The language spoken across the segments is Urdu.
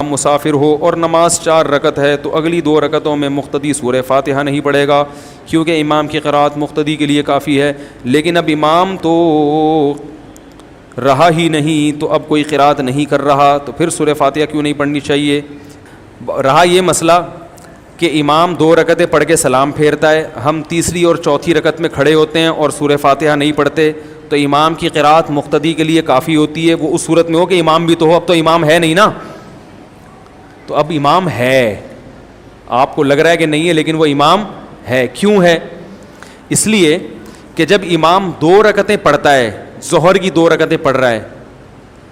مسافر ہو اور نماز 4 رکعت ہے تو اگلی 2 رکعتوں میں مقتدی سورہ فاتحہ نہیں پڑھے گا کیونکہ امام کی قرأت مقتدی کے لیے کافی ہے. لیکن اب امام تو رہا ہی نہیں تو اب کوئی قرأت نہیں کر رہا تو پھر سورہ فاتحہ کیوں نہیں پڑھنی چاہیے؟ رہا یہ مسئلہ کہ امام 2 رکعتیں پڑھ کے سلام پھیرتا ہے, ہم تیسری اور چوتھی رکعت میں کھڑے ہوتے ہیں اور سورہ فاتحہ نہیں پڑھتے, تو امام کی قرأت مقتدی کے لیے کافی ہوتی ہے. وہ اس صورت میں ہو کہ امام بھی تو ہو, اب تو امام ہے نہیں نا. تو اب امام ہے, آپ کو لگ رہا ہے کہ نہیں ہے لیکن وہ امام ہے. کیوں ہے؟ اس لیے کہ جب امام 2 رکعتیں پڑھتا ہے, ظہر کی 2 رکعتیں پڑھ رہا ہے,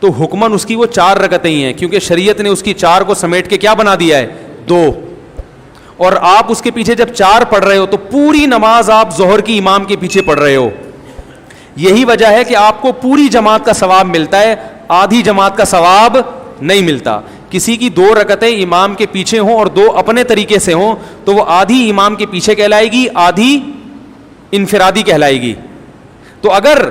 تو حکماً اس کی وہ 4 رکعتیں ہی ہیں کیونکہ شریعت نے اس کی 4 کو سمیٹ کے کیا بنا دیا ہے 2. اور آپ اس کے پیچھے جب 4 پڑھ رہے ہو تو پوری نماز آپ ظہر کی امام کے پیچھے پڑھ رہے ہو. یہی وجہ ہے کہ آپ کو پوری جماعت کا ثواب ملتا ہے, آدھی جماعت کا ثواب نہیں ملتا. کسی کی 2 رکعتیں امام کے پیچھے ہوں اور 2 اپنے طریقے سے ہوں تو وہ آدھی امام کے پیچھے کہلائے گی, آدھی انفرادی کہلائے گی. تو اگر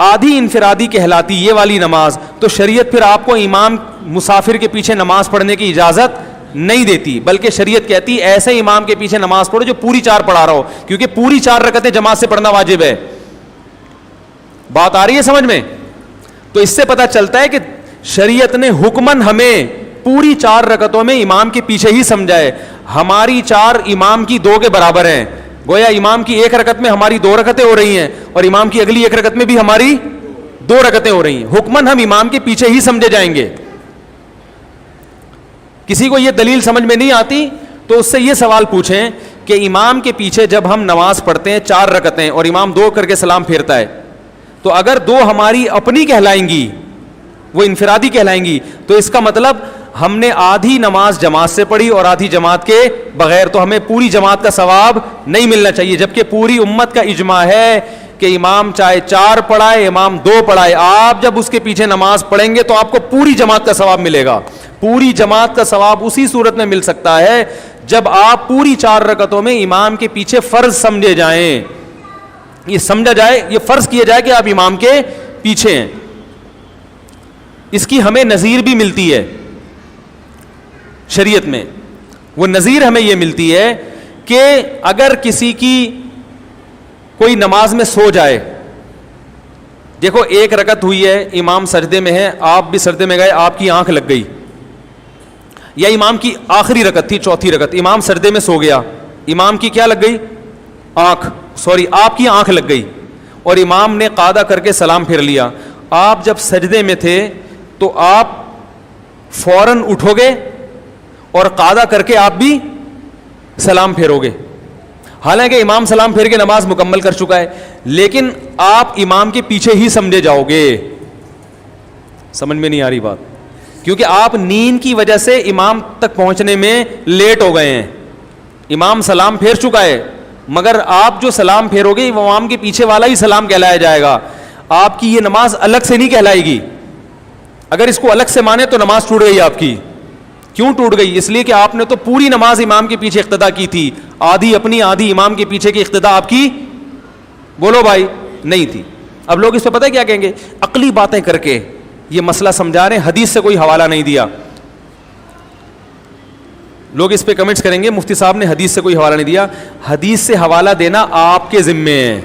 آدھی انفرادی کہلاتی یہ والی نماز تو شریعت پھر آپ کو امام مسافر کے پیچھے نماز پڑھنے کی اجازت نہیں دیتی, بلکہ شریعت کہتی ایسے امام کے پیچھے نماز پڑھو جو پوری 4 پڑھا رہا ہو, کیونکہ پوری 4 رکعتیں جماعت سے پڑھنا واجب ہے. بات آ رہی ہے سمجھ میں؟ تو اس سے پتہ چلتا ہے کہ شریعت نے حکماً ہمیں پوری 4 رکعتوں میں امام کے پیچھے ہی سمجھا ہے. ہماری 4 امام کی 2 کے برابر ہیں, گویا امام کی 1 رکعت میں ہماری 2 رکعتیں ہو رہی ہیں اور امام کی اگلی 1 رکعت میں بھی ہماری 2 رکعتیں ہو رہی ہیں. حکماً ہم امام کے پیچھے ہی سمجھے جائیں گے. کسی کو یہ دلیل سمجھ میں نہیں آتی تو اس سے یہ سوال پوچھیں کہ امام کے پیچھے جب ہم نماز پڑھتے ہیں 4 رکعتیں اور امام 2 کر کے سلام پھیرتا ہے, تو اگر 2 ہماری اپنی کہلائیں گی, وہ انفرادی کہلائیں گی, تو اس کا مطلب ہم نے آدھی نماز جماعت سے پڑھی اور آدھی جماعت کے بغیر, تو ہمیں پوری جماعت کا ثواب نہیں ملنا چاہیے. جبکہ پوری امت کا اجماع ہے کہ امام چاہے 4 پڑھائے, امام 2 پڑھائے, آپ جب اس کے پیچھے نماز پڑھیں گے تو آپ کو پوری جماعت کا ثواب ملے گا. پوری جماعت کا ثواب اسی صورت میں مل سکتا ہے جب آپ پوری 4 رکعتوں میں امام کے پیچھے فرض سمجھے جائیں, یہ سمجھا جائے, یہ فرض کیا جائے کہ آپ امام کے پیچھے ہیں. اس کی ہمیں نظیر بھی ملتی ہے شریعت میں. وہ نظیر ہمیں یہ ملتی ہے کہ اگر کسی کی کوئی نماز میں سو جائے, دیکھو 1 رکعت ہوئی ہے, امام سجدے میں ہے, آپ بھی سجدے میں گئے, آپ کی آنکھ لگ گئی, یا امام کی آخری رکعت تھی 4تھی رکعت, امام سجدے میں سو گیا, امام کی کیا لگ گئی آنکھ, آپ کی آنکھ لگ گئی اور امام نے قعدہ کر کے سلام پھیر لیا. آپ جب سجدے میں تھے تو آپ فوراً اٹھو گے اور قعدہ کر کے آپ بھی سلام پھیرو گے, حالانکہ امام سلام پھیر کے نماز مکمل کر چکا ہے, لیکن آپ امام کے پیچھے ہی سمجھے جاؤ گے. سمجھ میں نہیں آ رہی بات؟ کیونکہ آپ نیند کی وجہ سے امام تک پہنچنے میں لیٹ ہو گئے ہیں. امام سلام پھیر چکا ہے مگر آپ جو سلام پھیرو گے وہ امام کے پیچھے والا ہی سلام کہلایا جائے گا, آپ کی یہ نماز الگ سے نہیں کہلائے گی. اگر اس کو الگ سے مانے تو نماز ٹوٹ گئی آپ کی. کیوں ٹوٹ گئی؟ اس لیے کہ آپ نے تو پوری نماز امام کے پیچھے اقتدا کی تھی, آدھی اپنی آدھی امام کے پیچھے کی اقتدا آپ کی, بولو بھائی, نہیں تھی. اب لوگ اس پہ پتہ ہے کیا کہیں گے, عقلی باتیں کر کے یہ مسئلہ سمجھا رہے ہیں, حدیث سے کوئی حوالہ نہیں دیا. لوگ اس پہ کمنٹس کریں گے مفتی صاحب نے حدیث سے کوئی حوالہ نہیں دیا. حدیث سے حوالہ دینا آپ کے ذمے ہے,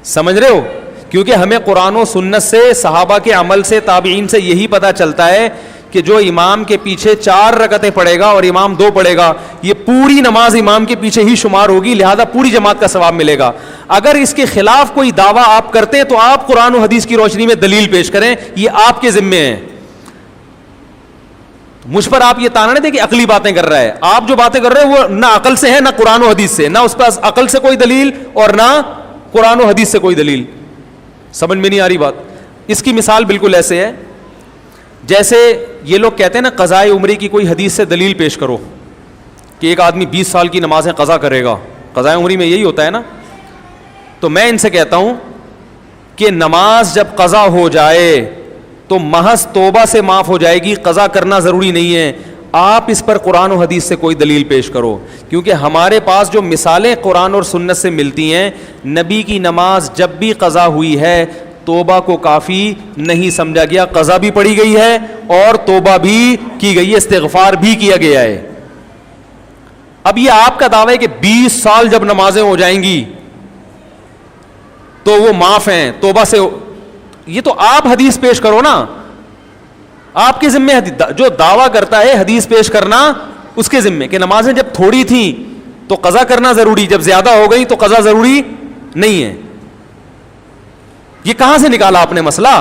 سمجھ رہے ہو؟ کیونکہ ہمیں قرآن و سنت سے, صحابہ کے عمل سے, تابعین سے یہی پتہ چلتا ہے کہ جو امام کے پیچھے 4 رکعتیں پڑھے گا اور امام 2 پڑھے گا, یہ پوری نماز امام کے پیچھے ہی شمار ہوگی, لہذا پوری جماعت کا ثواب ملے گا. اگر اس کے خلاف کوئی دعویٰ آپ کرتے ہیں تو آپ قرآن و حدیث کی روشنی میں دلیل پیش کریں, یہ آپ کے ذمے ہیں. مجھ پر آپ یہ تانا نہیں دیں کہ عقلی باتیں کر رہا ہے. آپ جو باتیں کر رہے ہیں وہ نہ عقل سے ہے نہ قرآن و حدیث سے, نہ اس پاس عقل سے کوئی دلیل اور نہ قرآن و حدیث سے کوئی دلیل. سمجھ میں نہیں آ رہی بات؟ اس کی مثال بالکل ایسے ہے جیسے یہ لوگ کہتے ہیں نا قضاء عمری کی کوئی حدیث سے دلیل پیش کرو کہ ایک آدمی 20 سال کی نمازیں قضا کرے گا. قضاء عمری میں یہی ہوتا ہے نا. تو میں ان سے کہتا ہوں کہ نماز جب قضا ہو جائے تو محض توبہ سے معاف ہو جائے گی, قضا کرنا ضروری نہیں ہے. آپ اس پر قرآن و حدیث سے کوئی دلیل پیش کرو, کیونکہ ہمارے پاس جو مثالیں قرآن اور سنت سے ملتی ہیں, نبی کی نماز جب بھی قضا ہوئی ہے توبہ کو کافی نہیں سمجھا گیا, قضا بھی پڑھی گئی ہے اور توبہ بھی کی گئی ہے, استغفار بھی کیا گیا ہے. اب یہ آپ کا دعویٰ ہے کہ 20 سال جب نمازیں ہو جائیں گی تو وہ معاف ہیں توبہ سے, یہ تو آپ حدیث پیش کرو نا, آپ کے ذمے جو دعویٰ کرتا ہے حدیث پیش کرنا اس کے ذمے, کہ نمازیں جب تھوڑی تھیں تو قضا کرنا ضروری, جب زیادہ ہو گئی تو قضا ضروری نہیں ہے. یہ کہاں سے نکالا آپ نے مسئلہ؟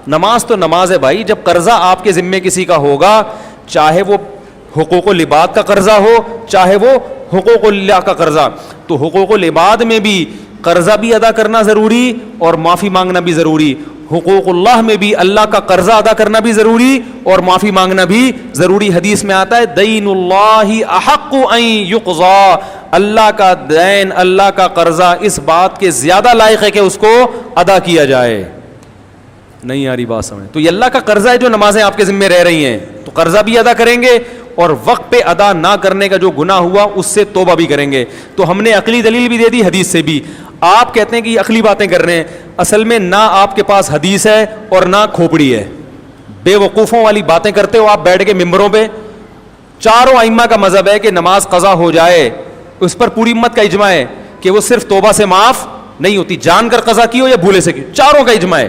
نماز تو نماز ہے بھائی. جب قرضہ آپ کے ذمے کسی کا ہوگا, چاہے وہ حقوق العباد کا قرضہ ہو چاہے وہ حقوق اللہ کا قرضہ, تو حقوق العباد میں بھی قرضہ بھی ادا کرنا ضروری اور معافی مانگنا بھی ضروری, حقوق اللہ میں بھی اللہ کا قرضہ ادا کرنا بھی ضروری اور معافی مانگنا بھی ضروری. حدیث میں آتا ہے دین اللہ احق ان یقضا, اللہ کا دین, اللہ کا قرضہ اس بات کے زیادہ لائق ہے کہ اس کو ادا کیا جائے. نہیں آ رہی بات سمجھ؟ تو یہ اللہ کا قرضہ ہے جو نمازیں آپ کے ذمہ رہ رہی ہیں, تو قرضہ بھی ادا کریں گے اور وقت پہ ادا نہ کرنے کا جو گناہ ہوا اس سے توبہ بھی کریں گے. تو ہم نے عقلی دلیل بھی دے دی, حدیث سے بھی. آپ کہتے ہیں کہ یہ عقلی باتیں کر رہے ہیں, اصل میں نہ آپ کے پاس حدیث ہے اور نہ کھوپڑی ہے, بے وقوفوں والی باتیں کرتے ہو آپ بیٹھ کے ممبروں پہ. چاروں ائمہ کا مذہب ہے کہ نماز قضا ہو جائے, اس پر پوری امت کا اجماع ہے کہ وہ صرف توبہ سے معاف نہیں ہوتی, جان کر قضا کی ہو یا بھولے سے کی, چاروں کا اجماع ہے.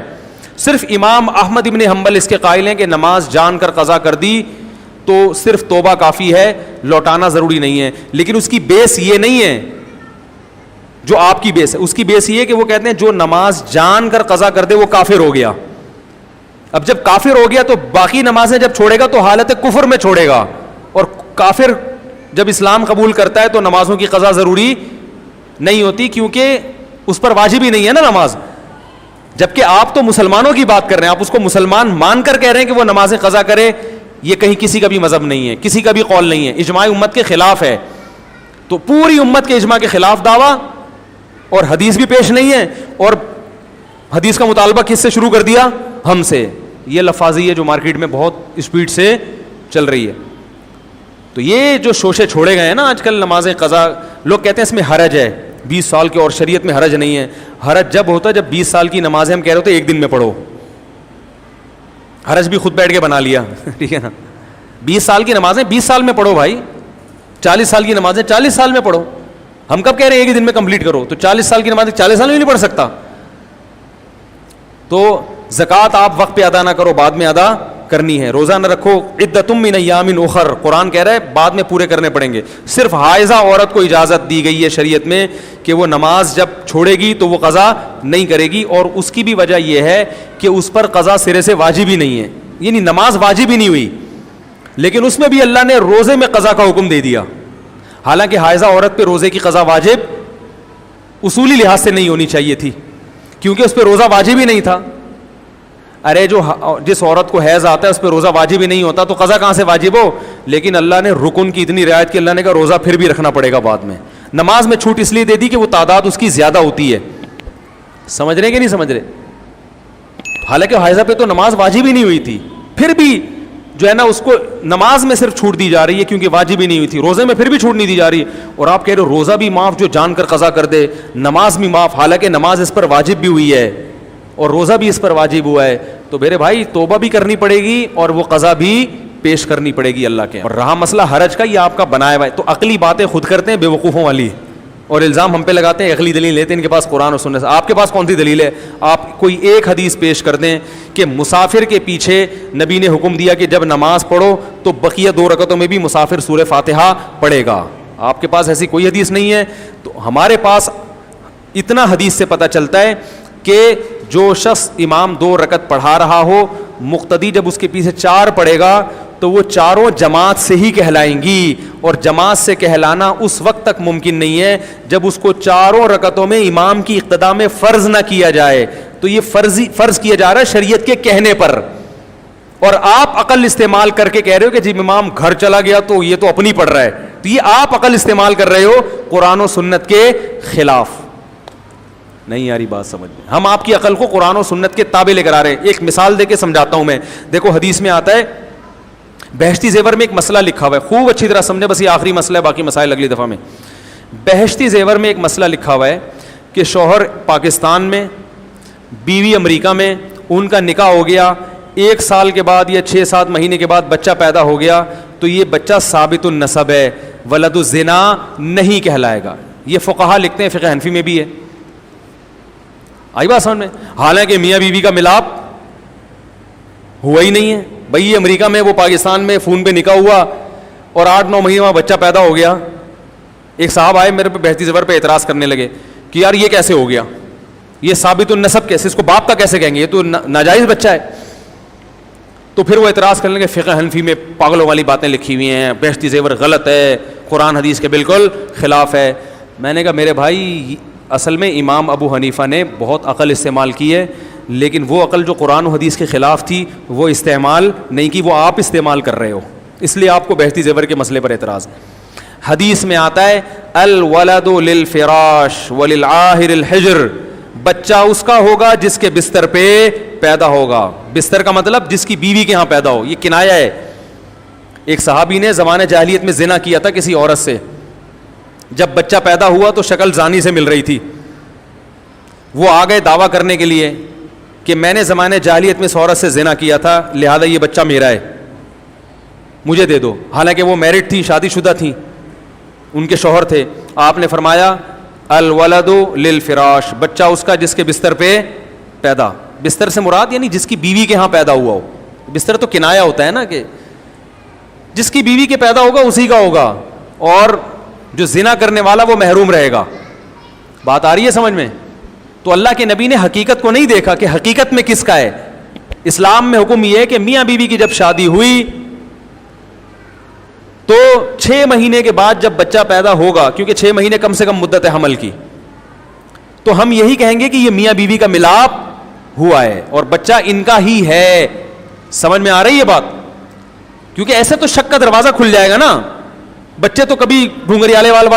صرف امام احمد ابن حنبل اس کے قائل ہیں کہ نماز جان کر قضا کر دی تو صرف توبہ کافی ہے, لوٹانا ضروری نہیں ہے. لیکن اس کی بیس یہ نہیں ہے جو آپ کی بیس ہے, اس کی بیس یہ ہے کہ وہ کہتے ہیں جو نماز جان کر قضا کر دے وہ کافر ہو گیا. اب جب کافر ہو گیا تو باقی نمازیں جب چھوڑے گا تو حالت کفر میں چھوڑے گا, اور کافر جب اسلام قبول کرتا ہے تو نمازوں کی قضا ضروری نہیں ہوتی کیونکہ اس پر واجب ہی نہیں ہے نا نماز. جبکہ آپ تو مسلمانوں کی بات کر رہے ہیں, آپ اس کو مسلمان مان کر کہہ رہے ہیں کہ وہ نمازیں قضا کرے. یہ کہیں کسی کا بھی مذہب نہیں ہے, کسی کا بھی قول نہیں ہے, اجماع امت کے خلاف ہے. تو پوری امت کے اجماع کے خلاف دعویٰ, اور حدیث بھی پیش نہیں ہے, اور حدیث کا مطالبہ کس سے شروع کر دیا؟ ہم سے. یہ لفاظی ہے جو مارکیٹ میں بہت اسپیڈ سے چل رہی ہے. تو یہ جو شوشے چھوڑے گئے ہیں نا آج کل نمازیں قضا, لوگ کہتے ہیں اس میں حرج ہے 20 سال کے, اور شریعت میں حرج نہیں ہے. حرج جب ہوتا ہے جب 20 سال کی نمازیں ہم کہہ رہے ہوتے ایک دن میں پڑھو, حرج بھی خود بیٹھ کے بنا لیا, ٹھیک ہے نا. 20 سال کی نمازیں 20 سال میں پڑھو بھائی, 40 سال کی نمازیں 40 سال میں پڑھو. ہم کب کہہ رہے ہیں ایک ہی دن میں کمپلیٹ کرو؟ تو 40 سال کی نمازیں 40 سال میں نہیں پڑھ سکتا. تو زکوٰۃ آپ وقت پہ ادا نہ کرو, بعد میں ادا کرنی ہے. روزہ نہ رکھو, عدۃ من ایام اخر, قرآن کہہ رہا ہے بعد میں پورے کرنے پڑیں گے. صرف حائضہ عورت کو اجازت دی گئی ہے شریعت میں کہ وہ نماز جب چھوڑے گی تو وہ قضا نہیں کرے گی, اور اس کی بھی وجہ یہ ہے کہ اس پر قضا سرے سے واجب ہی نہیں ہے, یعنی نماز واجب ہی نہیں ہوئی, لیکن اس میں بھی اللہ نے روزے میں قضا کا حکم دے دیا. حالانکہ حائضہ عورت پہ روزے کی قضا واجب اصولی لحاظ سے نہیں ہونی چاہیے تھی, کیونکہ اس پہ روزہ واجب ہی نہیں تھا. ارے جس عورت کو حیض آتا ہے اس پہ روزہ واجب ہی نہیں ہوتا تو قضا کہاں سے واجب ہو؟ لیکن اللہ نے رکن کی اتنی رعایت کی, اللہ نے کہا روزہ پھر بھی رکھنا پڑے گا بعد میں. نماز میں چھوٹ اس لیے دے دی کہ وہ تعداد اس کی زیادہ ہوتی ہے. سمجھ رہے کہ نہیں سمجھ رہے؟ حالانکہ حائضہ پہ تو نماز واجب ہی نہیں ہوئی تھی, پھر بھی جو ہے نا اس کو نماز میں صرف چھوٹ دی جا رہی ہے کیونکہ واجب ہی نہیں ہوئی تھی. روزے میں پھر بھی چھوٹ نہیں دی جا رہی, اور آپ کہہ رہے ہو روزہ بھی معاف جو جان کر قضا کر دے, نماز بھی معاف, حالانکہ نماز اس پر واجب بھی ہوئی ہے اور روزہ بھی اس پر واجب ہوا ہے. تو میرے بھائی توبہ بھی کرنی پڑے گی اور وہ قضا بھی پیش کرنی پڑے گی اللہ کے. اور رہا مسئلہ حرج کا, یہ آپ کا بنایا ہوا ہے. تو عقلی باتیں خود کرتے ہیں بے وقوفوں والی, اور الزام ہم پہ لگاتے ہیں عقلی دلیل لیتے ہیں ان کے پاس قرآن اور سنت. آپ کے پاس کون سی دلیل ہے؟ آپ کوئی ایک حدیث پیش کر دیں کہ مسافر کے پیچھے نبی نے حکم دیا کہ جب نماز پڑھو تو بقیہ 2 رکعتوں میں بھی مسافر سورہ فاتحہ پڑھے گا. آپ کے پاس ایسی کوئی حدیث نہیں ہے. تو ہمارے پاس اتنا حدیث سے پتہ چلتا ہے کہ جو شخص امام 2 رکعت پڑھا رہا ہو, مقتدی جب اس کے پیچھے 4 پڑھے گا تو وہ چاروں جماعت سے ہی کہلائیں گی, اور جماعت سے کہلانا اس وقت تک ممکن نہیں ہے جب اس کو 4 رکعتوں میں امام کی اقتداء میں فرض نہ کیا جائے. تو یہ فرض کیا جا رہا ہے شریعت کے کہنے پر, اور آپ عقل استعمال کر کے کہہ رہے ہو کہ جب امام گھر چلا گیا تو یہ تو اپنی پڑھ رہا ہے. تو یہ آپ عقل استعمال کر رہے ہو قرآن و سنت کے خلاف. نہیں یاری بات سمجھ میں, ہم آپ کی عقل کو قرآن و سنت کے تابع لے کر آ رہے ہیں. ایک مثال دے کے سمجھاتا ہوں میں. دیکھو حدیث میں آتا ہے, بہشتی زیور میں ایک مسئلہ لکھا ہوا ہے, خوب اچھی طرح سمجھے, بس یہ آخری مسئلہ ہے, باقی مسائل اگلی دفعہ میں. بہشتی زیور میں ایک مسئلہ لکھا ہوا ہے کہ شوہر پاکستان میں بیوی امریکہ میں, ان کا نکاح ہو گیا, 1 سال کے بعد یا 6-7 مہینے کے بعد بچہ پیدا ہو گیا, تو یہ بچہ ثابت النسب ہے, ولد الزنا نہیں کہلائے گا. یہ فقہا لکھتے ہیں, فقہ حنفی میں بھی ہے. آئی بات سمجھ میں؟ حالانکہ میاں بیوی کا ملاپ ہوا ہی نہیں ہے. بھائی یہ امریکہ میں, وہ پاکستان میں فون پہ نکاح ہوا اور 8-9 مہینے وہاں بچہ پیدا ہو گیا. ایک صاحب آئے میرے پہ بحثی زبر پہ اعتراض کرنے لگے کہ یار یہ کیسے ہو گیا, یہ ثابت النسب کیسے, اس کو باپ کا کیسے کہیں گے, یہ تو ناجائز بچہ ہے. تو پھر وہ اعتراض کرنے لگے فقہ حنفی میں پاگلوں والی باتیں لکھی ہوئی ہیں, بحثی زیور غلط ہے, قرآن حدیث کے بالکل خلاف ہے. میں نے کہا میرے بھائی اصل میں امام ابو حنیفہ نے بہت عقل استعمال کی ہے, لیکن وہ عقل جو قرآن و حدیث کے خلاف تھی وہ استعمال نہیں کی, وہ آپ استعمال کر رہے ہو, اس لیے آپ کو بحثی زیور کے مسئلے پر اعتراض ہے. حدیث میں آتا ہے الولد للفراش وللعاہر الحجر, بچہ اس کا ہوگا جس کے بستر پہ پیدا ہوگا. بستر کا مطلب جس کی بیوی کے ہاں پیدا ہو, یہ کنایا ہے. ایک صحابی نے زمانہ جاہلیت میں زنا کیا تھا کسی عورت سے, جب بچہ پیدا ہوا تو شکل زانی سے مل رہی تھی. وہ آ گئے دعویٰ کرنے کے لیے کہ میں نے زمانہ جاہلیت میں اس عورت سے زنا کیا تھا, لہذا یہ بچہ میرا ہے, مجھے دے دو. حالانکہ وہ میرڈ تھی, شادی شدہ تھیں, ان کے شوہر تھے. آپ نے فرمایا الولد للفراش, بچہ اس کا جس کے بستر پہ پیدا. بستر سے مراد یعنی جس کی بیوی کے ہاں پیدا ہوا ہو. بستر تو کنایا ہوتا ہے نا, کہ جس کی بیوی کے پیدا ہوگا اسی کا ہوگا, اور جو زنا کرنے والا وہ محروم رہے گا. بات آ رہی ہے سمجھ میں؟ تو اللہ کے نبی نے حقیقت کو نہیں دیکھا کہ حقیقت میں کس کا ہے. اسلام میں حکم یہ ہے کہ میاں بیوی کی جب شادی ہوئی تو 6 مہینے کے بعد جب بچہ پیدا ہوگا, کیونکہ 6 مہینے کم سے کم مدت ہے حمل کی, تو ہم یہی کہیں گے کہ یہ میاں بیوی کا ملاپ ہوا ہے اور بچہ ان کا ہی ہے. سمجھ میں آ رہی ہے بات؟ کیونکہ ایسے تو شک کا دروازہ کھل جائے گا نا. بچے تو کبھی گھنگریالے وال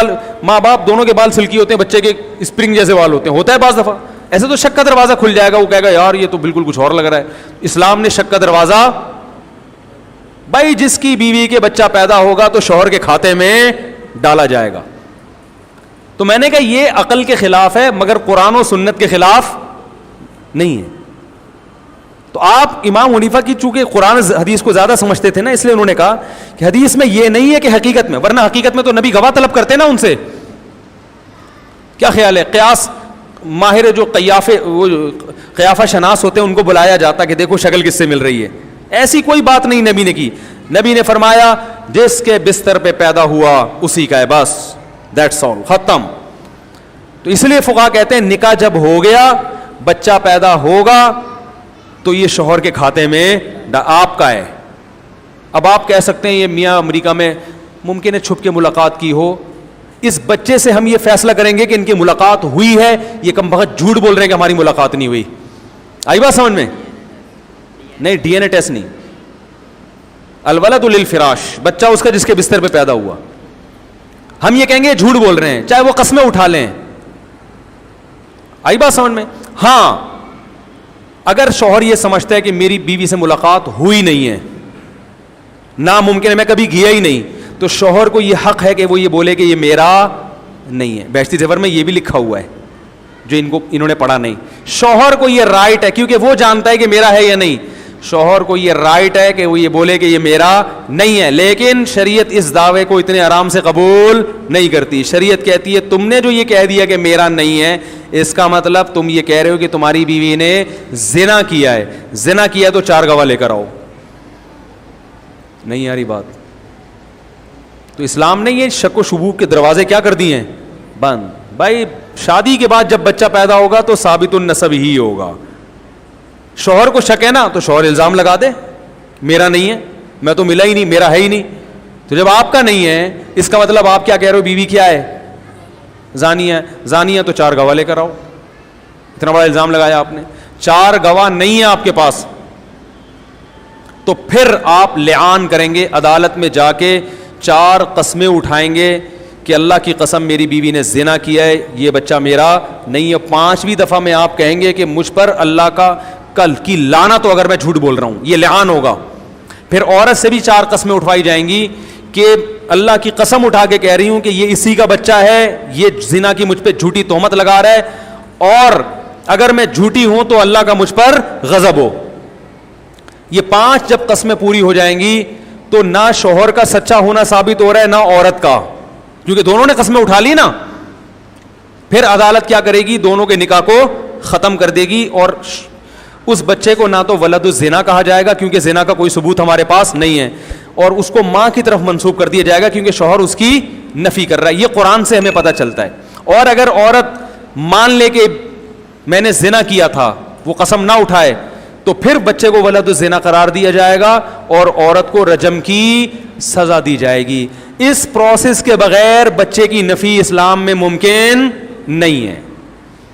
ماں باپ دونوں کے بال سلکی ہوتے ہیں, بچے کے اسپرنگ جیسے وال ہوتے ہیں, ہوتا ہے بعض دفعہ. ایسے تو شک کا دروازہ کھل جائے گا, وہ کہے گا یار یہ تو بالکل کچھ اور لگ رہا ہے. اسلام نے شک کا دروازہ, بھائی جس کی بیوی کے بچہ پیدا ہوگا تو شوہر کے کھاتے میں ڈالا جائے گا. تو میں نے کہا یہ عقل کے خلاف ہے مگر قرآن و سنت کے خلاف نہیں ہے. تو آپ امام حنیفہ کی چونکہ قرآن حدیث کو زیادہ سمجھتے تھے نا, اس لیے انہوں نے کہا کہ حدیث میں یہ نہیں ہے کہ حقیقت میں, ورنہ حقیقت میں تو نبی گواہ طلب کرتے نا ان سے. کیا خیال ہے؟ قیاس ماہر جو قیافہ شناس ہوتے ہیں ان کو بلایا جاتا کہ دیکھو شکل کس سے مل رہی ہے. ایسی کوئی بات نہیں نبی نے کی. نبی نے فرمایا جس کے بستر پہ پیدا ہوا اسی کا ہے, بس دیٹس آل, ختم. تو اس لیے فقہا کہتے ہیں نکاح جب ہو گیا, بچہ پیدا ہوگا تو یہ شوہر کے کھاتے میں آپ کا ہے. اب آپ کہہ سکتے ہیں یہ میاں امریکہ میں ممکن ہے چھپ کے ملاقات کی ہو, اس بچے سے ہم یہ فیصلہ کریں گے کہ ان کی ملاقات ہوئی ہے, یہ کم بخت جھوٹ بول رہے ہیں کہ ہماری ملاقات نہیں ہوئی. آئی بات سمجھ میں؟ نہیں, ڈی این اے ٹیسٹ نہیں. الولد للفراش, بچہ اس کا جس کے بستر پہ پیدا ہوا. ہم یہ کہیں گے جھوٹ بول رہے ہیں چاہے وہ قسمیں اٹھا لیں. آئی بات سمجھ میں؟ ہاں اگر شوہر یہ سمجھتا ہے کہ میری بیوی سے ملاقات ہوئی نہیں ہے, ناممکن ہے, میں کبھی گیا ہی نہیں, تو شوہر کو یہ حق ہے کہ وہ یہ بولے کہ یہ میرا نہیں ہے. بہشتی زیور میں یہ بھی لکھا ہوا ہے جو انہوں نے پڑھا نہیں. شوہر کو یہ رائٹ ہے, کیونکہ وہ جانتا ہے کہ میرا ہے یا نہیں, شوہر کو یہ رائٹ ہے کہ وہ یہ بولے کہ یہ میرا نہیں ہے. لیکن شریعت اس دعوے کو اتنے آرام سے قبول نہیں کرتی. شریعت کہتی ہے تم نے جو یہ کہہ دیا کہ میرا نہیں ہے, اس کا مطلب تم یہ کہہ رہے ہو کہ تمہاری بیوی نے زنا کیا ہے. زنا کیا تو 4 گواہ لے کر آؤ. نہیں آ رہی بات؟ تو اسلام نے یہ شک و شبوک کے دروازے کیا کر دیے ہیں؟ بند. بھائی شادی کے بعد جب بچہ پیدا ہوگا تو ثابت النسب ہی ہوگا. شوہر کو شک ہے نا تو شوہر الزام لگا دے میرا نہیں ہے, میں تو ملا ہی نہیں, میرا ہے ہی نہیں. تو جب آپ کا نہیں ہے اس کا مطلب آپ کیا کہہ رہے ہو, بیوی کیا ہے؟ زانی ہے. زانی ہے تو 4 گواہ لے کر آؤ. اتنا بڑا الزام لگایا آپ نے. 4 گواہ نہیں ہے آپ کے پاس تو پھر آپ لعان کریں گے, عدالت میں جا کے 4 قسمیں اٹھائیں گے کہ اللہ کی قسم میری بیوی نے زنا کیا ہے, یہ بچہ میرا نہیں ہے. 5ویں دفعہ میں آپ کہیں گے کہ مجھ پر اللہ کا کل کی لعنت ہو اگر میں جھوٹ بول رہا ہوں, یہ لعان ہوگا. پھر عورت سے بھی 4 قسمیں اٹھوائی جائیں گی کہ اللہ کی قسم اٹھا کے کہہ رہی ہوں کہ یہ اسی کا بچہ ہے, یہ زنا کی مجھ پہ جھوٹی تہمت لگا رہا ہے. اور اگر میں جھوٹی ہوں تو اللہ کا مجھ پر غضب ہو. یہ 5 جب قسمیں پوری ہو جائیں گی تو نہ شوہر کا سچا ہونا ثابت ہو رہا ہے نہ عورت کا, کیونکہ دونوں نے قسمیں اٹھا لی نا. پھر عدالت کیا کرے گی؟ دونوں کے نکاح کو ختم کر دے گی, اور اس بچے کو نہ تو ولد الزنا کہا جائے گا کیونکہ زنا کا کوئی ثبوت ہمارے پاس نہیں ہے, اور اس کو ماں کی طرف منسوب کر دیا جائے گا کیونکہ شوہر اس کی نفی کر رہا ہے. یہ قرآن سے ہمیں پتہ چلتا ہے. اور اگر عورت مان لے کہ میں نے زنا کیا تھا, وہ قسم نہ اٹھائے, تو پھر بچے کو ولد الزنا قرار دیا جائے گا اور عورت کو رجم کی سزا دی جائے گی. اس پروسیس کے بغیر بچے کی نفی اسلام میں ممکن نہیں ہے.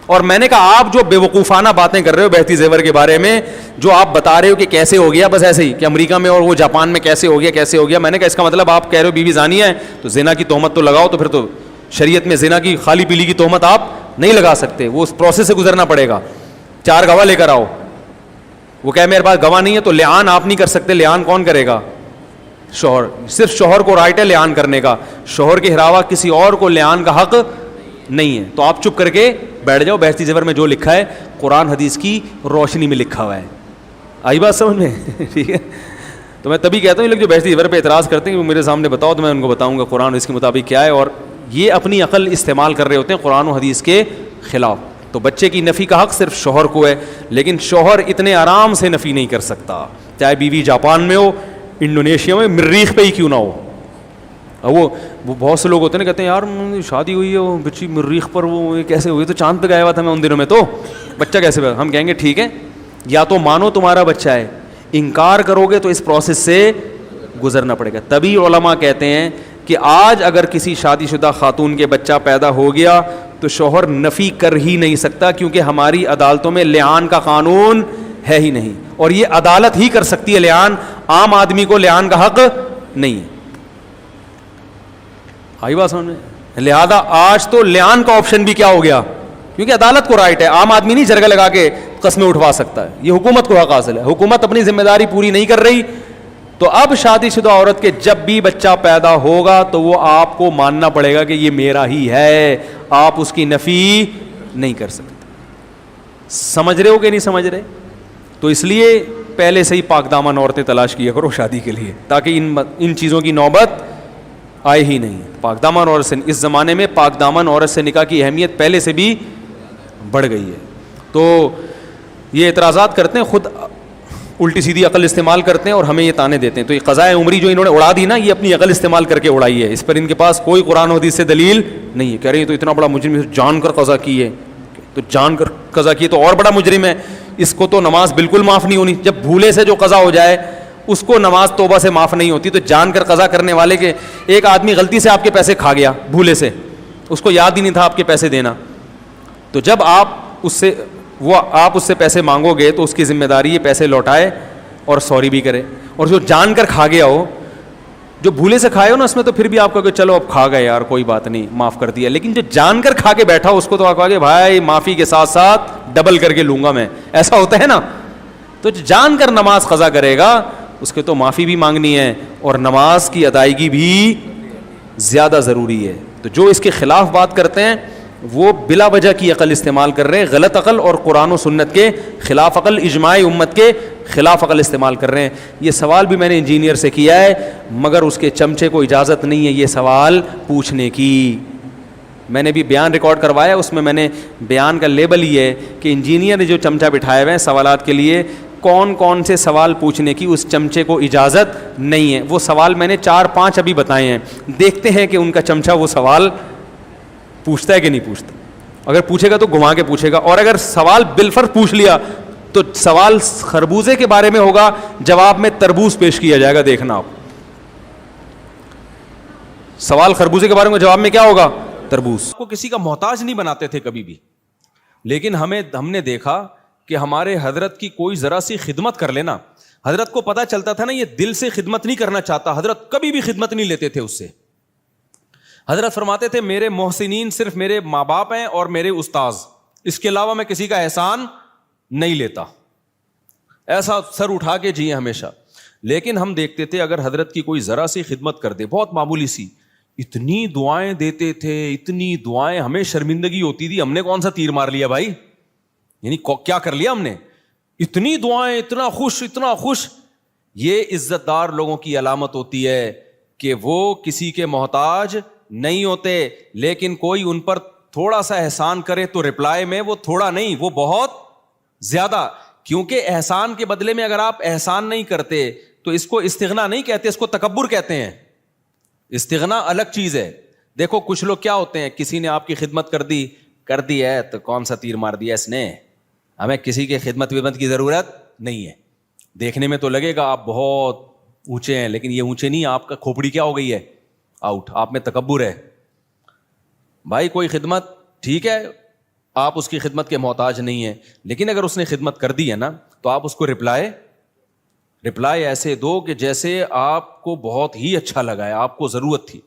اور میں نے کہا آپ جو بے وقوفانہ باتیں کر رہے ہو بہتی زیور کے بارے میں, جو آپ بتا رہے ہو کہ کیسے ہو گیا, بس ایسے ہی کہ امریکہ میں اور وہ جاپان میں کیسے ہو گیا, میں نے کہا اس کا مطلب آپ کہہ رہے ہو بیوی زانی ہے تو زنا کی تہمت تو لگاؤ, تو پھر تو شریعت میں زنا کی خالی پیلی کی تہمت آپ نہیں لگا سکتے, وہ اس پروسیس سے گزرنا پڑے گا. 4 گواہ لے کر آؤ. وہ کہے میرے پاس گواہ نہیں ہے, تو لعان آپ نہیں کر سکتے. لعان کون کرے گا؟ شوہر. صرف شوہر کو رائٹ ہے لعان کرنے کا, شوہر کے علاوہ کسی اور کو لعان کا حق نہیں ہے. تو آپ چپ کر کے بیٹھ جاؤ. بہشتی زیور میں جو لکھا ہے قرآن حدیث کی روشنی میں لکھا ہوا ہے. آئی بات سمجھ میں؟ ٹھیک ہے. تو میں تبھی کہتا ہوں یہ لوگ جو بہشتی زیور پہ اعتراض کرتے ہیں کہ وہ میرے سامنے بتاؤ, تو میں ان کو بتاؤں گا قرآن اس کے مطابق کیا ہے. اور یہ اپنی عقل استعمال کر رہے ہوتے ہیں قرآن و حدیث کے خلاف. تو بچے کی نفی کا حق صرف شوہر کو ہے, لیکن شوہر اتنے آرام سے نفی نہیں کر سکتا, چاہے بیوی جاپان میں ہو, انڈونیشیا میں, مریخ پہ ہی کیوں نہ ہو. وہ بہت سے لوگ ہوتے ہیں نا, کہتے ہیں یار شادی ہوئی ہے وہ بچی مریخ پر, وہ کیسے ہوئی؟ تو چاند پہ گیا ہوا تھا میں ان دنوں میں, تو بچہ کیسے ہوا؟ ہم کہیں گے ٹھیک ہے, یا تو مانو تمہارا بچہ ہے, انکار کرو گے تو اس پروسیس سے گزرنا پڑے گا. تبھی علماء کہتے ہیں کہ آج اگر کسی شادی شدہ خاتون کے بچہ پیدا ہو گیا تو شوہر نفی کر ہی نہیں سکتا, کیونکہ ہماری عدالتوں میں لعان کا قانون ہے ہی نہیں, اور یہ عدالت ہی کر سکتی ہے لعان, عام آدمی کو لعان کا حق نہیں ہے. آئی بات سمجھ میں؟ لہذا آج تو لعان کا آپشن بھی کیا ہو گیا, کیونکہ عدالت کو رائٹ ہے, عام آدمی نہیں جرگہ لگا کے قسمیں اٹھوا سکتا ہے. یہ حکومت کو حق حاصل ہے. حکومت اپنی ذمہ داری پوری نہیں کر رہی, تو اب شادی شدہ عورت کے جب بھی بچہ پیدا ہوگا تو وہ آپ کو ماننا پڑے گا کہ یہ میرا ہی ہے, آپ اس کی نفی نہیں کر سکتے. سمجھ رہے ہو کہ نہیں سمجھ رہے؟ تو اس لیے پہلے سے ہی پاک دامن عورتیں تلاش کیا کرو شادی کے لیے, تاکہ ان چیزوں کی نوبت آئے ہی نہیں. پاک دامن عورت سے, اس زمانے میں پاک دامن عورت سے نکاح کی اہمیت پہلے سے بھی بڑھ گئی ہے. تو یہ اعتراضات کرتے ہیں, خود الٹی سیدھی عقل استعمال کرتے ہیں اور ہمیں یہ تانے دیتے ہیں. تو یہ قضائے عمری جو انہوں نے اڑا دی نا, یہ اپنی عقل استعمال کر کے اڑائی ہے. اس پر ان کے پاس کوئی قرآن و حدیث سے دلیل نہیں ہے. کہہ رہے ہیں تو اتنا بڑا مجرم جان کر قضا کی ہے, تو جان کر قضا کی تو اور بڑا مجرم ہے, اس کو تو نماز بالکل معاف نہیں ہونی. جب بھولے سے جو قضا ہو جائے اس کو نماز توبہ سے معاف نہیں ہوتی, تو جان کر قضا کرنے والے کے, ایک آدمی غلطی سے آپ کے پیسے کھا گیا بھولے سے, اس کو یاد ہی نہیں تھا آپ کے پیسے دینا, تو جب آپ اس سے پیسے مانگو گے تو اس کی ذمہ داری یہ پیسے لوٹائے اور سوری بھی کرے. اور جو جان کر کھا گیا ہو, جو بھولے سے کھائے ہو نا, اس میں تو پھر بھی آپ کہو کہ چلو اب کھا گئے یار کوئی بات نہیں معاف کر دیا. لیکن جو جان کر کھا کے بیٹھا اس کو تو آپ کہو گے بھائی معافی کے ساتھ ساتھ ڈبل کر کے لوں گا میں, ایسا ہوتا ہے نا. تو جو جان کر نماز قضا کرے گا اس کے تو معافی بھی مانگنی ہے اور نماز کی ادائیگی بھی زیادہ ضروری ہے. تو جو اس کے خلاف بات کرتے ہیں وہ بلا وجہ کی عقل استعمال کر رہے ہیں, غلط عقل اور قرآن و سنت کے خلاف عقل, اجماع امت کے خلاف عقل استعمال کر رہے ہیں. یہ سوال بھی میں نے انجینئر سے کیا ہے, مگر اس کے چمچے کو اجازت نہیں ہے یہ سوال پوچھنے کی. میں نے بھی بیان ریکارڈ کروایا, اس میں نے بیان کا لیبل یہ ہے کہ انجینئر نے جو چمچہ بٹھائے ہوئے ہیں سوالات کے لیے, کون کون سے سوال پوچھنے کی اس چمچے کو اجازت نہیں ہے. وہ سوال میں نے 4-5 ابھی بتائے ہیں, دیکھتے ہیں کہ ان کا چمچہ وہ سوال پوچھتا ہے کہ نہیں پوچھتا. اگر پوچھے گا تو گھما کے پوچھے گا, اور اگر سوال بالفرض پوچھ لیا تو سوال خربوزے کے بارے میں ہوگا, جواب میں تربوز پیش کیا جائے گا. دیکھنا آپ, سوال خربوزے کے بارے میں, جواب میں کیا ہوگا؟ تربوز. کو کسی کا محتاج نہیں بناتے تھے کبھی بھی, لیکن ہم نے دیکھا کہ ہمارے حضرت کی کوئی ذرا سی خدمت کر لینا, حضرت کو پتا چلتا تھا نا یہ دل سے خدمت نہیں کرنا چاہتا, حضرت کبھی بھی خدمت نہیں لیتے تھے اس سے. حضرت فرماتے تھے میرے محسنین صرف میرے ماں باپ ہیں اور میرے استاذ, اس کے علاوہ میں کسی کا احسان نہیں لیتا. ایسا سر اٹھا کے جیے ہمیشہ. لیکن ہم دیکھتے تھے اگر حضرت کی کوئی ذرا سی خدمت کر دے, بہت معمولی سی, اتنی دعائیں دیتے تھے, اتنی دعائیں, ہمیں شرمندگی ہوتی تھی, ہم نے کون سا تیر مار لیا بھائی, یعنی کیا کر لیا ہم نے, اتنی دعائیں, اتنا خوش. یہ عزت دار لوگوں کی علامت ہوتی ہے کہ وہ کسی کے محتاج نہیں ہوتے, لیکن کوئی ان پر تھوڑا سا احسان کرے تو رپلائی میں وہ تھوڑا نہیں, وہ بہت زیادہ. کیونکہ احسان کے بدلے میں اگر آپ احسان نہیں کرتے تو اس کو استغنا نہیں کہتے, اس کو تکبر کہتے ہیں. استغنا الگ چیز ہے. دیکھو کچھ لوگ کیا ہوتے ہیں, کسی نے آپ کی خدمت کر دی ہے تو کون سا تیر مار دیا اس نے, ہمیں کسی کی خدمت کی ضرورت نہیں ہے. دیکھنے میں تو لگے گا آپ بہت اونچے ہیں, لیکن یہ اونچے نہیں, آپ کا کھوپڑی کیا ہو گئی ہے, آؤٹ. آپ میں تکبر ہے. بھائی کوئی خدمت ٹھیک ہے, آپ اس کی خدمت کے محتاج نہیں ہیں, لیکن اگر اس نے خدمت کر دی ہے نا تو آپ اس کو رپلائی ایسے دو کہ جیسے آپ کو بہت ہی اچھا لگا ہے, آپ کو ضرورت تھی.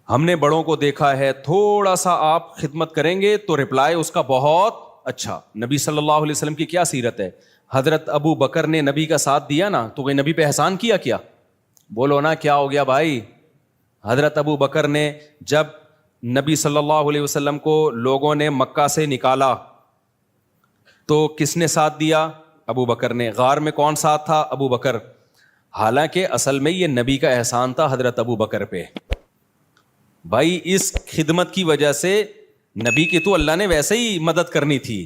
ہم نے بڑوں کو دیکھا ہے, تھوڑا سا آپ خدمت کریں گے تو رپلائی اس کا بہت اچھا. نبی صلی اللہ علیہ وسلم کی کیا سیرت ہے, حضرت ابو بکر نے نبی کا ساتھ دیا نا تو وہ نبی پہ احسان کیا بولو نا, کیا ہو گیا بھائی. حضرت ابو بکر نے جب نبی صلی اللہ علیہ وسلم کو لوگوں نے مکہ سے نکالا تو کس نے ساتھ دیا, ابو بکر نے. غار میں کون ساتھ تھا, ابو بکر. حالانکہ اصل میں یہ نبی کا احسان تھا حضرت ابو بکر پہ. بھائی اس خدمت کی وجہ سے نبی کی تو اللہ نے ویسے ہی مدد کرنی تھی,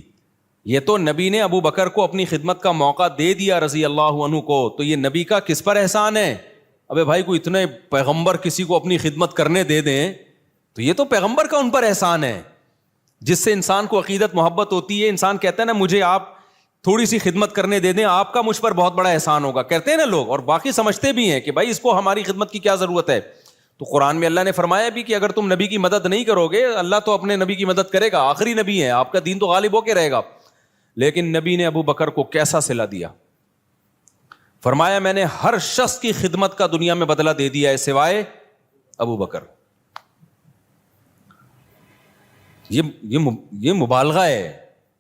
یہ تو نبی نے ابو بکر کو اپنی خدمت کا موقع دے دیا رضی اللہ عنہ کو, تو یہ نبی کا کس پر احسان ہے. ابے بھائی کو اتنے پیغمبر کسی کو اپنی خدمت کرنے دے دیں تو یہ تو پیغمبر کا ان پر احسان ہے, جس سے انسان کو عقیدت محبت ہوتی ہے. انسان کہتا ہے نا مجھے آپ تھوڑی سی خدمت کرنے دے دیں, آپ کا مجھ پر بہت بڑا احسان ہوگا, کہتے ہیں نا لوگ, اور باقی سمجھتے بھی ہیں کہ بھائی اس کو ہماری خدمت کی کیا ضرورت ہے. تو قرآن میں اللہ نے فرمایا بھی کہ اگر تم نبی کی مدد نہیں کرو گے, اللہ تو اپنے نبی کی مدد کرے گا, آخری نبی ہے, آپ کا دین تو غالب ہو کے رہے گا. لیکن نبی نے ابو بکر کو کیسا صلہ دیا, فرمایا میں نے ہر شخص کی خدمت کا دنیا میں بدلہ دے دیا ہے سوائے ابو بکر. یہ مبالغہ ہے,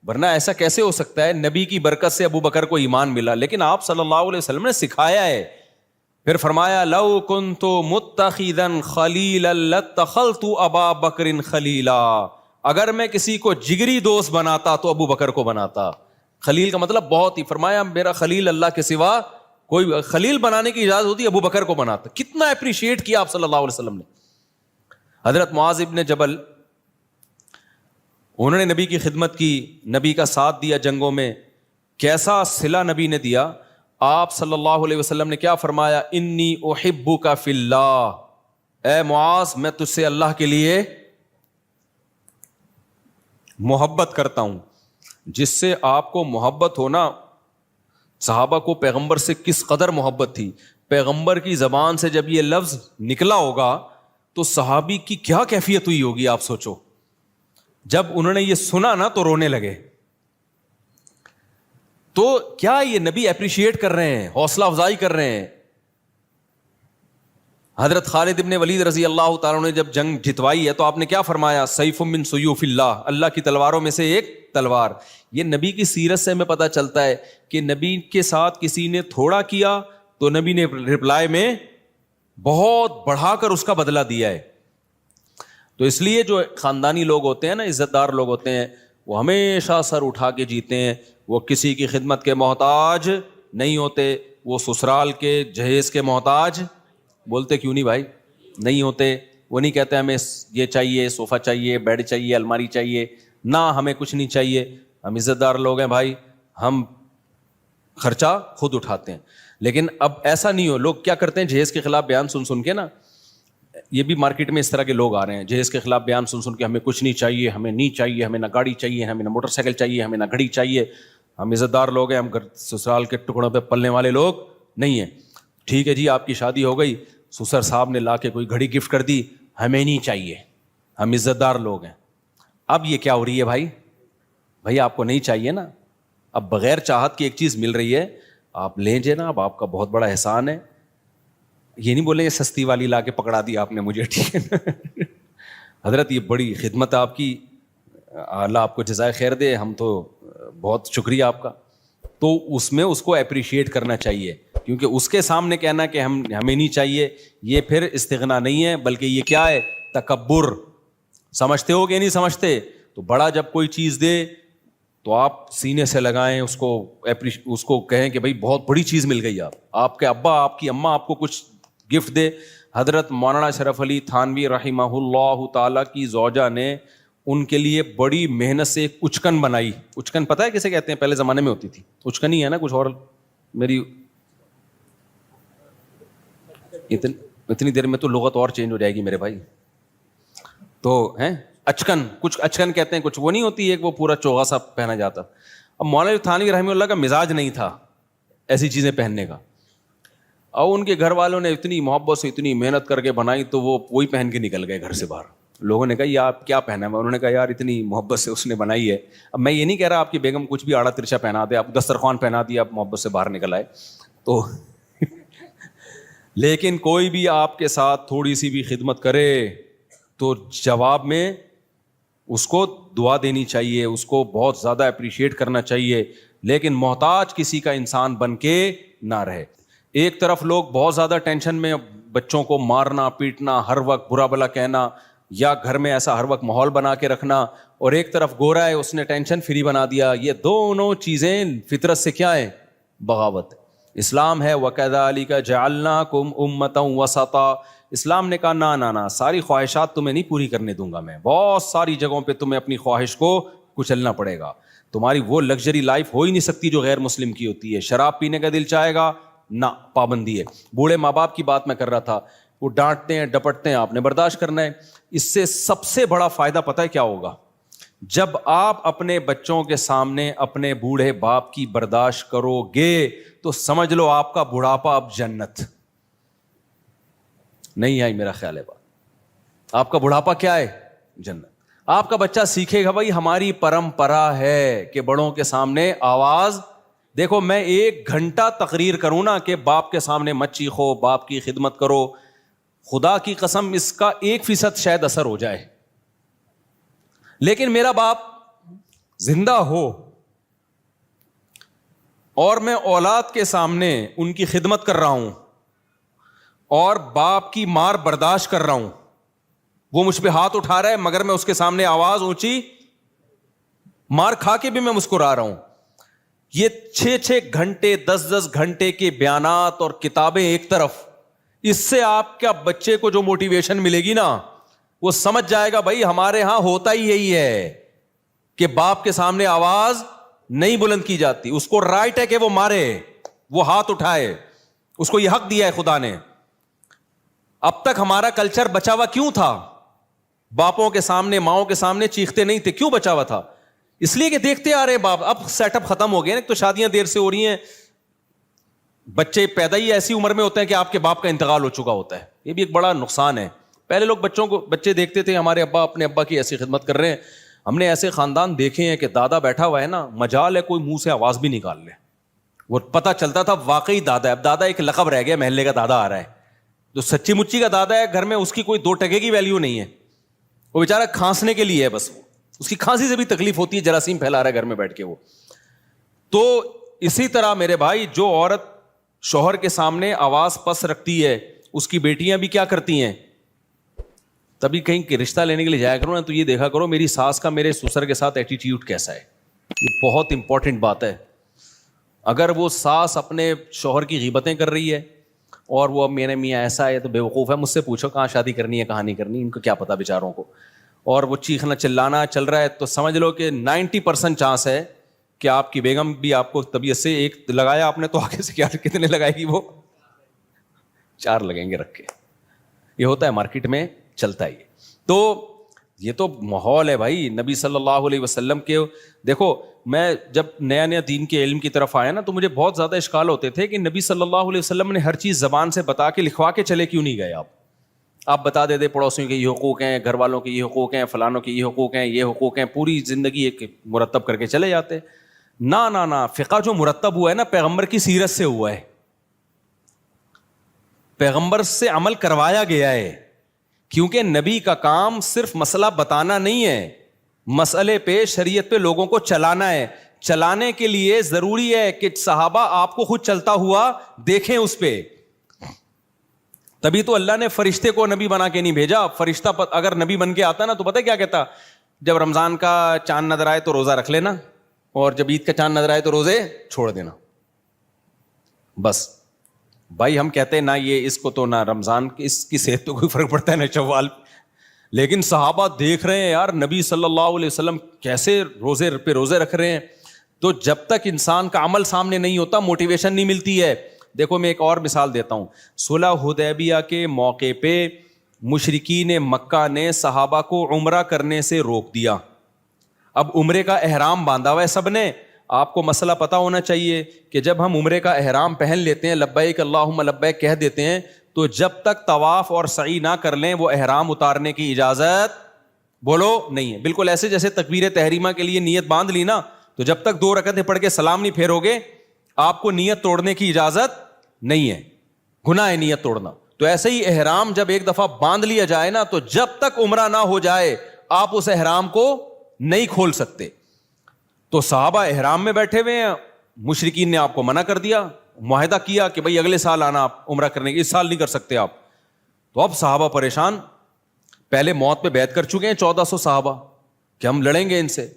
ورنہ ایسا کیسے ہو سکتا ہے. نبی کی برکت سے ابو بکر کو ایمان ملا, لیکن آپ صلی اللہ علیہ وسلم نے سکھایا ہے. پھر فرمایا لو کنت متخذا خلیلا لاتخذت ابا بکر خلیلا, اگر میں کسی کو جگری دوست بناتا تو ابو بکر کو بناتا. خلیل کا مطلب بہت ہی, فرمایا میرا خلیل اللہ کے سوا کوئی, خلیل بنانے کی اجازت ہوتی ابو بکر کو بناتا. کتنا اپریشیٹ کیا آپ صلی اللہ علیہ وسلم نے. حضرت معاذ ابن جبل, انہوں نے نبی کی خدمت کی, نبی کا ساتھ دیا جنگوں میں, کیسا صلہ نبی نے دیا. آپ صلی اللہ علیہ وسلم نے کیا فرمایا, انی احبک فی اللہ, اے معاذ میں تجھ سے اللہ کے لیے محبت کرتا ہوں. جس سے آپ کو محبت ہونا, صحابہ کو پیغمبر سے کس قدر محبت تھی. پیغمبر کی زبان سے جب یہ لفظ نکلا ہوگا تو صحابی کی کیا کیفیت ہوئی ہوگی, آپ سوچو. جب انہوں نے یہ سنا نا تو رونے لگے. تو کیا یہ نبی اپریشیٹ کر رہے ہیں, حوصلہ افزائی کر رہے ہیں. حضرت خالد ابن ولید رضی اللہ تعالیٰ نے جب جنگ جتوائی ہے تو آپ نے کیا فرمایا, سیف من سیوف اللہ, اللہ کی تلواروں میں سے ایک تلوار. یہ نبی کی سیرت سے ہمیں پتہ چلتا ہے کہ نبی کے ساتھ کسی نے تھوڑا کیا تو نبی نے رپلائی میں بہت بڑھا کر اس کا بدلہ دیا ہے. تو اس لیے جو خاندانی لوگ ہوتے ہیں نا, عزت دار لوگ ہوتے ہیں, وہ ہمیشہ سر اٹھا کے جیتے ہیں. وہ کسی کی خدمت کے محتاج نہیں ہوتے, وہ سسرال کے جہیز کے محتاج, بولتے کیوں نہیں بھائی, نہیں ہوتے. وہ نہیں کہتے ہمیں یہ چاہیے, صوفہ چاہیے, بیڈ چاہیے, الماری چاہیے, نہ ہمیں کچھ نہیں چاہیے. ہم عزت دار لوگ ہیں بھائی, ہم خرچہ خود اٹھاتے ہیں. لیکن اب ایسا نہیں ہو. لوگ کیا کرتے ہیں, جہیز کے خلاف بیان سن کے نا, یہ بھی مارکیٹ میں اس طرح کے لوگ آ رہے ہیں, جہیز کے خلاف بیان سن کے ہمیں کچھ نہیں چاہیے, ہمیں نہیں چاہیے, ہمیں نہ گاڑی چاہیے, ہمیں نہ موٹر سائیکل چاہیے, ہمیں نہ گھڑی چاہیے. ہم عزت دار لوگ ہیں, ہم سسرال کے ٹکڑوں پہ پلنے والے لوگ نہیں ہیں. ٹھیک ہے جی, آپ کی شادی ہو گئی, سسر صاحب نے لا کے کوئی گھڑی گفٹ کر دی, ہمیں نہیں چاہیے, ہم عزت دار لوگ ہیں. اب یہ کیا ہو رہی ہے بھائی آپ کو نہیں چاہیے نا, اب بغیر چاہت کی ایک چیز مل رہی ہے, آپ لیں جناب, آپ کا بہت بڑا احسان ہے. یہ نہیں بولیں سستی والی لا کے پکڑا دی آپ نے مجھے, ٹھیک ہے نا حضرت یہ بڑی خدمت ہے آپ کی, اللہ آپ کو جزائے خیر دے, ہم تو بہت شکریہ آپ کا. تو اس میں اس کو اپریشیٹ کرنا چاہیے, کیونکہ اس کے سامنے کہنا کہ ہمیں نہیں چاہیے, یہ پھر استغنا نہیں ہے, بلکہ یہ کیا ہے, تکبر. سمجھتے ہو کہ نہیں سمجھتے؟ تو بڑا جب کوئی چیز دے تو آپ سینے سے لگائیں اس کو کہیں کہ بھائی بہت بڑی چیز مل گئی، آپ کے ابا آپ کی اماں آپ کو کچھ گفٹ دے. حضرت مولانا اشرف علی تھانوی رحمہ اللہ تعالیٰ کی زوجہ نے ان کے لیے بڑی محنت سے ایک اچکن بنائی. اچکن پتہ ہے کسے کہتے ہیں؟ پہلے زمانے میں ہوتی تھی اچکن ہی ہے نا، کچھ اور میری اتنی دیر میں تو لغت اور چینج ہو جائے گی میرے بھائی. تو ہیں اچکن، کچھ اچکن کہتے ہیں، کچھ وہ نہیں ہوتی ایک وہ پورا چوغا سا پہنا جاتا. اب مولانا تھانوی رحمہ اللہ کا مزاج نہیں تھا ایسی چیزیں پہننے کا، اور ان کے گھر والوں نے اتنی محبت سے اتنی محنت کر کے بنائی تو وہ وہی پہن کے نکل گئے گھر سے باہر. لوگوں نے کہا یہ آپ کیا پہنا ہے؟ انہوں نے کہا یار اتنی محبت سے اس نے بنائی ہے. اب میں یہ نہیں کہہ رہا آپ کی بیگم کچھ بھی آڑا ترچا پہنا دے، آپ دسترخوان پہنا دیا، آپ محبت سے باہر نکل آئے تو لیکن کوئی بھی آپ کے ساتھ تھوڑی سی بھی خدمت کرے تو جواب میں اس کو دعا دینی چاہیے، اس کو بہت زیادہ اپریشیٹ کرنا چاہیے، لیکن محتاج کسی کا انسان بن کے نہ رہے. ایک طرف لوگ بہت زیادہ ٹینشن میں بچوں کو مارنا پیٹنا، ہر وقت برا بلا کہنا، یا گھر میں ایسا ہر وقت ماحول بنا کے رکھنا، اور ایک طرف گورا ہے اس نے ٹینشن فری بنا دیا. یہ دونوں چیزیں فطرت سے کیا ہے؟ بغاوت. اسلام ہے وَكَذَلِكَ جَعَلْنَاكُمْ أُمَّةً وَسَطًا. اسلام نے کہا نہ ساری خواہشات تمہیں نہیں پوری کرنے دوں گا میں، بہت ساری جگہوں پہ تمہیں اپنی خواہش کو کچلنا پڑے گا. تمہاری وہ لگژری لائف ہو ہی نہیں سکتی جو غیر مسلم کی ہوتی ہے. شراب پینے کا دل چاہے گا نہ، پابندی ہے. بوڑھے ماں باپ کی بات میں کر رہا تھا، وہ ڈانٹتے ہیں ڈپٹتے ہیں، آپ نے برداشت کرنا ہے. اس سے سب سے بڑا فائدہ پتہ ہے کیا ہوگا؟ جب آپ اپنے بچوں کے سامنے اپنے بوڑھے باپ کی برداشت کرو گے تو سمجھ لو آپ کا بڑھاپا اب جنت. نہیں آئی میرا خیال ہے بات؟ آپ کا بڑھاپا کیا ہے؟ جنت. آپ کا بچہ سیکھے گا بھائی ہماری پرمپرا ہے کہ بڑوں کے سامنے آواز، دیکھو میں 1 گھنٹہ تقریر کروں نا کہ باپ کے سامنے مت چیخو، باپ کی خدمت کرو، خدا کی قسم اس کا 1% شاید اثر ہو جائے. لیکن میرا باپ زندہ ہو اور میں اولاد کے سامنے ان کی خدمت کر رہا ہوں اور باپ کی مار برداشت کر رہا ہوں، وہ مجھ پہ ہاتھ اٹھا رہا ہے مگر میں اس کے سامنے آواز اونچی، مار کھا کے بھی میں مسکرا رہا ہوں. یہ 6 گھنٹے 10 گھنٹے کے بیانات اور کتابیں ایک طرف، اس سے آپ کا بچے کو جو موٹیویشن ملے گی نا، وہ سمجھ جائے گا بھائی ہمارے ہاں ہوتا ہی یہی ہے کہ باپ کے سامنے آواز نہیں بلند کی جاتی. اس کو رائٹ ہے کہ وہ مارے، وہ ہاتھ اٹھائے، اس کو یہ حق دیا ہے خدا نے. اب تک ہمارا کلچر بچا ہوا کیوں تھا؟ باپوں کے سامنے ماؤں کے سامنے چیختے نہیں تھے. کیوں بچا ہوا تھا؟ اس لیے کہ دیکھتے آ رہے باپ. اب سیٹ اپ ختم ہو گئے نا، تو شادیاں دیر سے ہو رہی ہیں، بچے پیدا ہی ایسی عمر میں ہوتے ہیں کہ آپ کے باپ کا انتقال ہو چکا ہوتا ہے. یہ بھی ایک بڑا نقصان ہے. پہلے لوگ بچے دیکھتے تھے ہمارے ابا اپنے ابا کی ایسی خدمت کر رہے ہیں. ہم نے ایسے خاندان دیکھے ہیں کہ دادا بیٹھا ہوا ہے نا، مجال ہے کوئی منہ سے آواز بھی نکال لے، وہ پتہ چلتا تھا واقعی دادا ہے. اب دادا ایک لقب رہ گیا، محلے کا دادا آ رہا ہے. جو سچی مچی کا دادا ہے گھر میں، اس کی کوئی 2 ٹکے کی ویلیو نہیں ہے. وہ بیچارہ کھانسنے کے لیے ہے بس، اس کی کھانسی سے بھی تکلیف ہوتی ہے، جراثیم پھیلا رہا ہے گھر میں بیٹھ کے وہ. تو اسی طرح میرے بھائی جو عورت شوہر کے سامنے آواز پس رکھتی ہے، اس کی بیٹیاں بھی کیا کرتی ہیں؟ تبھی کہیں رشتہ لینے کے لیے جایا کرو نا تو یہ دیکھا کرو میری ساس کا میرے سسر کے ساتھ ایٹیٹیوڈ کیسا ہے. یہ بہت امپورٹنٹ بات ہے. اگر وہ ساس اپنے شوہر کی غیبتیں کر رہی ہے اور وہ اب میرے میاں ایسا ہے تو بے وقوف ہے، مجھ سے پوچھو کہاں شادی کرنی ہے کہاں نہیں کرنی، ان کو کیا پتا بیچاروں کو. اور وہ چیخنا چلانا چل رہا ہے تو سمجھ لو کہ 90% چانس ہے کہ آپ کی بیگم بھی آپ کو طبیعت سے ایک لگایا آپ نے تو آگے سے کیا کتنے لگائے گی؟ وہ 4 لگیں گے رکھ کے. یہ ہوتا ہے مارکیٹ میں، چلتا ہے. تو یہ تو ماحول ہے بھائی. نبی صلی اللہ علیہ وسلم کے، دیکھو میں جب نیا دین کے علم کی طرف آیا نا تو مجھے بہت زیادہ اشکال ہوتے تھے کہ نبی صلی اللہ علیہ وسلم نے ہر چیز زبان سے بتا کے لکھوا کے چلے کیوں نہیں گئے؟ آپ بتا دیتے پڑوسیوں کے یہ حقوق ہیں، گھر والوں کے یہ حقوق ہیں، فلانوں کے یہ حقوق ہیں، یہ حقوق ہیں، پوری زندگی ایک مرتب کر کے چلے جاتے. نہ فقہ جو مرتب ہوا ہے نا پیغمبر کی سیرت سے ہوا ہے، پیغمبر سے عمل کروایا گیا ہے. کیونکہ نبی کا کام صرف مسئلہ بتانا نہیں ہے، مسئلے پہ شریعت پہ لوگوں کو چلانا ہے. چلانے کے لیے ضروری ہے کہ صحابہ آپ کو خود چلتا ہوا دیکھیں اس پہ. تبھی تو اللہ نے فرشتے کو نبی بنا کے نہیں بھیجا. فرشتہ اگر نبی بن کے آتا نا تو پتہ کیا کہتا؟ جب رمضان کا چاند نظر آئے تو روزہ رکھ لینا، اور جب عید کا چاند نظر آئے تو روزے چھوڑ دینا. بس بھائی ہم کہتے ہیں نہ یہ اس کو تو نہ رمضان اس کی صحت تو کوئی فرق پڑتا ہے نہ شوال, لیکن صحابہ دیکھ رہے ہیں یار نبی صلی اللہ علیہ وسلم کیسے روزے پہ روزے رکھ رہے ہیں. تو جب تک انسان کا عمل سامنے نہیں ہوتا موٹیویشن نہیں ملتی ہے. دیکھو میں ایک اور مثال دیتا ہوں. صلح حدیبیہ کے موقع پہ مشرکین مکہ نے صحابہ کو عمرہ کرنے سے روک دیا. اب عمرے کا احرام باندھا ہوا ہے سب نے. آپ کو مسئلہ پتا ہونا چاہیے کہ جب ہم عمرے کا احرام پہن لیتے ہیں, لبیک اللہم لبیک کہہ دیتے ہیں, تو جب تک طواف اور سعی نہ کر لیں وہ احرام اتارنے کی اجازت بولو نہیں ہے. بالکل ایسے جیسے تکبیر تحریمہ کے لیے نیت باندھ لی نا, تو جب تک 2 رکعتیں پڑھ کے سلام نہیں پھیرو گے آپ کو نیت توڑنے کی اجازت نہیں ہے, گناہ ہے نیت توڑنا. تو ایسے ہی احرام جب ایک دفعہ باندھ لیا جائے نا, تو جب تک عمرہ نہ ہو جائے آپ اس احرام کو نہیں کھول سکتے. تو صحابہ احرام میں بیٹھے ہوئے ہیں, مشرکین نے آپ کو منع کر دیا, معاہدہ کیا کہ بھائی اگلے سال آنا آپ عمرہ کرنے کے, اس سال نہیں کر سکتے آپ. تو اب صحابہ پریشان, پہلے موت پہ بیعت کر چکے ہیں 1400 صحابہ کہ ہم لڑیں گے ان سے.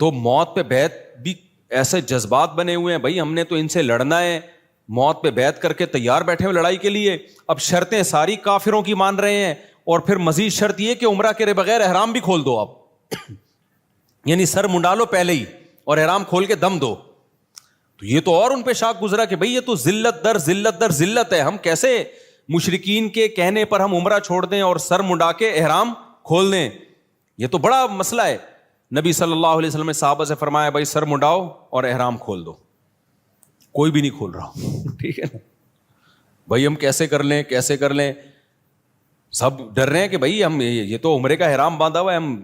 تو موت پہ بیعت بھی ایسے جذبات بنے ہوئے ہیں, بھائی ہم نے تو ان سے لڑنا ہے, موت پہ بیعت کر کے تیار بیٹھے ہوئے لڑائی کے لیے. اب شرطیں ساری کافروں کی مان رہے ہیں, اور پھر مزید شرط یہ کہ عمرہ کرے بغیر احرام بھی کھول دو آپ, یعنی سر منڈا لو پہلے ہی اور احرام کھول کے دم دو. تو یہ تو اور ان پہ شاک گزرا کہ بھئی یہ تو ذلت در ذلت در ذلت ہے, ہم کیسے مشرکین کے کہنے پر ہم عمرہ چھوڑ دیں اور سر منڈا کے احرام کھول دیں, یہ تو بڑا مسئلہ ہے. نبی صلی اللہ علیہ وسلم نے صحابہ سے فرمایا بھائی سر منڈاؤ اور احرام کھول دو. کوئی بھی نہیں کھول رہا, ٹھیک ہے نا, بھائی ہم کیسے کر لیں کیسے کر لیں, سب ڈر رہے ہیں کہ بھئی ہم یہ تو عمرے کا احرام باندھا ہوا ہے, ہم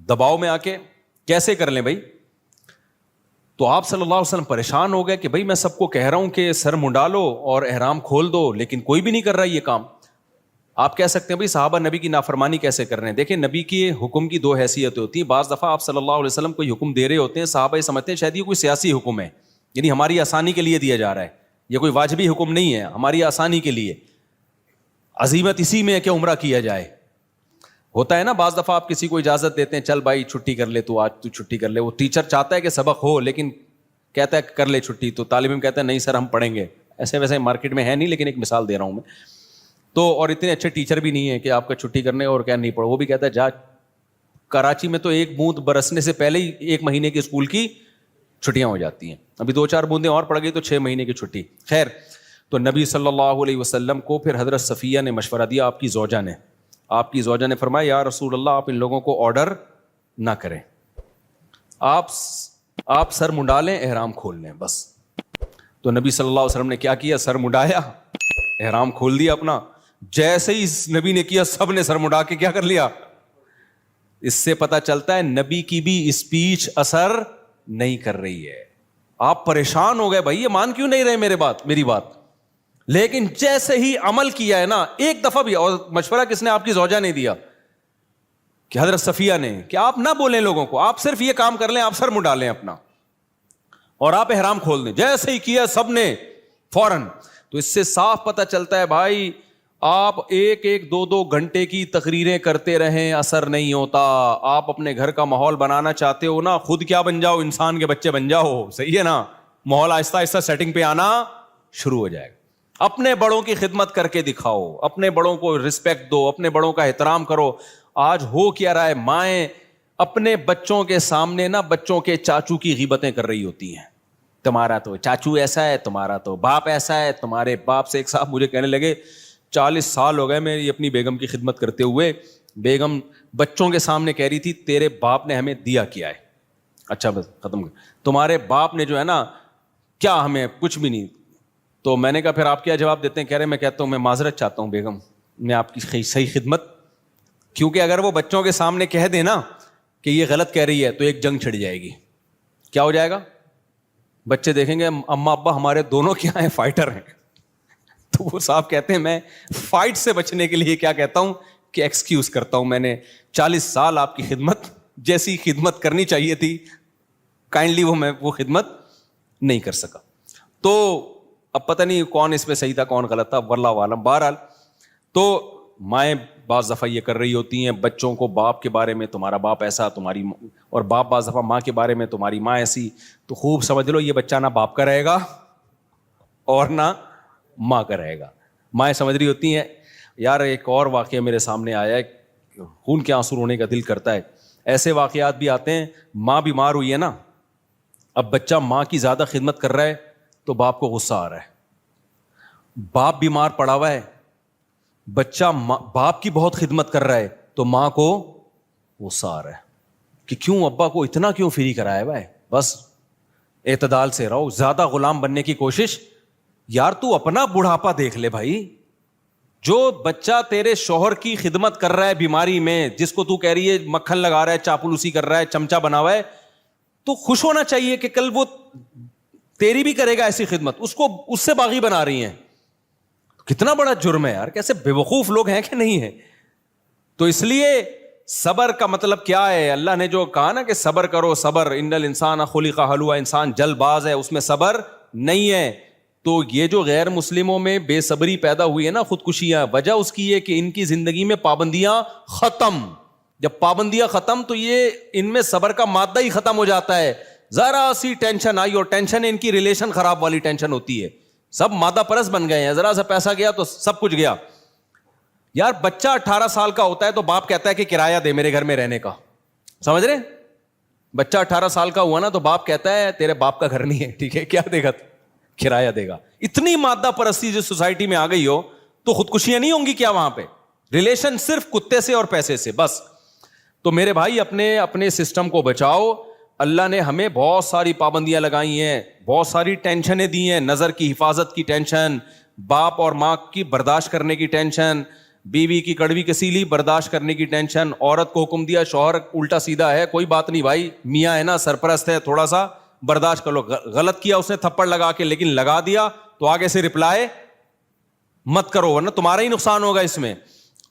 دباؤ میں آ کے کیسے کر لیں بھائی. تو آپ صلی اللہ علیہ وسلم پریشان ہو گئے کہ بھئی میں سب کو کہہ رہا ہوں کہ سر منڈا لو اور احرام کھول دو, لیکن کوئی بھی نہیں کر رہا یہ کام. آپ کہہ سکتے ہیں بھئی صحابہ نبی کی نافرمانی کیسے کر رہے ہیں. دیکھیں نبی کی حکم کی 2 حیثیتیں ہوتی ہیں. بعض دفعہ آپ صلی اللہ علیہ وسلم کوئی حکم دے رہے ہوتے ہیں, صحابہ یہ سمجھتے ہیں شاید یہ کوئی سیاسی حکم ہے, یعنی ہماری آسانی کے لیے دیا جا رہا ہے, یہ کوئی واجبی حکم نہیں ہے, ہماری آسانی کے لیے. عزیمت اسی میں ہے کہ عمرہ کیا جائے. ہوتا ہے نا بعض دفعہ آپ کسی کو اجازت دیتے ہیں, چل بھائی چھٹی کر لے, تو آج تو چھٹی کر لے. وہ ٹیچر چاہتا ہے کہ سبق ہو لیکن کہتا ہے کر لے چھٹی, تو طالب علم کہتا ہے نہیں سر ہم پڑھیں گے. ایسے ویسے مارکیٹ میں ہے نہیں, لیکن ایک مثال دے رہا ہوں میں. تو اور اتنے اچھے ٹیچر بھی نہیں ہے کہ آپ کا چھٹی کرنے اور کیا نہیں پڑھو, وہ بھی کہتا ہے جا. کراچی میں تو ایک بوند برسنے سے پہلے ہی 1 مہینے کی اسکول کی چھٹیاں ہو جاتی ہیں, ابھی 2-4 بوندیں اور پڑ گئی تو 6 مہینے کی چھٹی. خیر, تو نبی صلی اللہ علیہ وسلم کو پھر حضرت صفیہ نے مشورہ دیا, آپ کی زوجہ نے فرمایا یا رسول اللہ آپ ان لوگوں کو آرڈر نہ کریں, آپ سر منڈا لیں احرام کھول لیں بس. تو نبی صلی اللہ علیہ وسلم نے کیا کیا, سر منڈایا, احرام کھول دیا اپنا. جیسے ہی نبی نے کیا سب نے سر منڈا کے کیا کر لیا. اس سے پتا چلتا ہے نبی کی بھی اسپیچ اثر نہیں کر رہی ہے. آپ پریشان ہو گئے بھائی یہ مان کیوں نہیں رہے میری بات, لیکن جیسے ہی عمل کیا ہے نا ایک دفعہ بھی, اور مشورہ کس نے, آپ کی زوجہ نے دیا کہ حضرت صفیہ نے, کہ آپ نہ بولیں لوگوں کو, آپ صرف یہ کام کر لیں, آپ سر منڈا لیں اپنا اور آپ احرام کھول دیں. جیسے ہی کیا سب نے فوراً. تو اس سے صاف پتہ چلتا ہے بھائی آپ 1-2 گھنٹے کی تقریریں کرتے رہیں اثر نہیں ہوتا. آپ اپنے گھر کا ماحول بنانا چاہتے ہو نا, خود کیا بن جاؤ, انسان کے بچے بن جاؤ, صحیح ہے نا, ماحول آہستہ آہستہ سیٹنگ پہ آنا شروع ہو جائے گا. اپنے بڑوں کی خدمت کر کے دکھاؤ, اپنے بڑوں کو رسپیکٹ دو, اپنے بڑوں کا احترام کرو. آج ہو کیا رہا ہے, مائیں اپنے بچوں کے سامنے نا بچوں کے چاچو کی غیبتیں کر رہی ہوتی ہیں. تمہارا تو چاچو ایسا ہے, تمہارا تو باپ ایسا ہے, تمہارے باپ سے. ایک صاحب مجھے کہنے لگے 40 سال ہو گئے میری اپنی بیگم کی خدمت کرتے ہوئے, بیگم بچوں کے سامنے کہہ رہی تھی تیرے باپ نے ہمیں دیا کیا ہے. اچھا بس ختم, تمہارے باپ نے جو ہے نا کیا ہمیں کچھ بھی نہیں. تو میں نے کہا پھر آپ کیا جواب دیتے ہیں؟ کہہ رہے میں کہتا ہوں میں معذرت چاہتا ہوں بیگم, میں آپ کی صحیح خدمت, کیونکہ اگر وہ بچوں کے سامنے کہہ دے نا کہ یہ غلط کہہ رہی ہے تو ایک جنگ چھڑ جائے گی. کیا ہو جائے گا, بچے دیکھیں گے اماں ابا ہمارے دونوں کیا ہیں, فائٹر ہیں. تو وہ صاحب کہتے ہیں میں فائٹ سے بچنے کے لیے کیا کہتا ہوں کہ ایکسکیوز کرتا ہوں, میں نے 40 سال آپ کی خدمت جیسی خدمت کرنی چاہیے تھی کائنڈلی میں وہ خدمت نہیں کر سکا. تو اب پتہ نہیں کون اس پہ صحیح تھا کون غلط تھا, واللہ عالم. بہرحال تو مائیں بعض دفعہ یہ کر رہی ہوتی ہیں بچوں کو باپ کے بارے میں تمہارا باپ ایسا تمہاری، اور باپ بعض دفعہ ماں کے بارے میں تمہاری ماں ایسی. تو خوب سمجھ لو یہ بچہ نہ باپ کا رہے گا اور نہ ماں کا رہے گا. مائیں سمجھ رہی ہوتی ہیں. یار ایک اور واقعہ میرے سامنے آیا ہے, خون کے آنسو رونے کا دل کرتا ہے. ایسے واقعات بھی آتے ہیں, ماں بیمار ہوئی ہے نا, اب بچہ ماں کی زیادہ خدمت کر رہا ہے تو باپ کو غصہ آ رہا ہے. باپ بیمار پڑا ہوا ہے, بچہ باپ کی بہت خدمت کر رہا ہے تو ماں کو غصہ آ رہا ہے کہ کیوں ابا کو اتنا کیوں فری کرایا ہوا ہے. بس اعتدال سے رہو, زیادہ غلام بننے کی کوشش. یار تو اپنا بڑھاپا دیکھ لے بھائی. جو بچہ تیرے شوہر کی خدمت کر رہا ہے بیماری میں, جس کو تو کہہ رہی ہے مکھن لگا رہا ہے, چاپلوسی کر رہا ہے, چمچا بنا ہوا ہے, تو خوش ہونا چاہیے کہ کل وہ تیری بھی کرے گا ایسی خدمت. اس کو اس سے باغی بنا رہی ہیں. کتنا بڑا جرم ہے یار, کیسے بے وقوف لوگ ہیں کہ نہیں ہے. تو اس لیے صبر کا مطلب کیا ہے؟ اللہ نے جو کہا نا کہ صبر کرو, صبر, ان الانسان خلق ہلوعا, انسان جلد باز ہے, اس میں صبر نہیں ہے. تو یہ جو غیر مسلموں میں بے صبری پیدا ہوئی ہے نا, خودکشیاں, وجہ اس کی ہے کہ ان کی زندگی میں پابندیاں ختم. جب پابندیاں ختم تو یہ ان میں صبر کا مادہ ہی ختم ہو جاتا ہے. ذرا سی ٹینشن آئی, اور ٹینشن ان کی ریلیشن خراب والی ٹینشن ہوتی ہے. سب مادہ پرست بن گئے ہیں, ذرا سا پیسہ گیا تو سب کچھ گیا. یار بچہ 18 سال کا ہوتا ہے تو باپ کہتا ہے کہ کرایہ دے میرے گھر میں رہنے کا. سمجھ رہے؟ بچہ 18 سال کا ہوا نا تو باپ کہتا ہے تیرے باپ کا گھر نہیں ہے, ٹھیک ہے, کیا دے گا؟ کرایہ دے گا. اتنی مادہ پرستی جو سوسائٹی میں آ گئی ہو تو خودکشیاں نہیں ہوں گی کیا وہاں پہ؟ ریلیشن صرف کتے سے اور پیسے سے بس. تو میرے بھائی اپنے سسٹم کو بچاؤ. اللہ نے ہمیں بہت ساری پابندیاں لگائی ہیں, بہت ساری ٹینشنیں دی ہیں. نظر کی حفاظت کی ٹینشن, باپ اور ماں کی برداشت کرنے کی ٹینشن, بیوی کی کڑوی کسیلی برداشت کرنے کی ٹینشن. عورت کو حکم دیا, شوہر الٹا سیدھا ہے, کوئی بات نہیں بھائی, میاں ہے نا, سرپرست ہے, تھوڑا سا برداشت کر لو. غلط کیا اس نے تھپڑ لگا کے, لیکن لگا دیا تو آگے سے رپلائی مت کرو ورنہ تمہارا ہی نقصان ہوگا اس میں.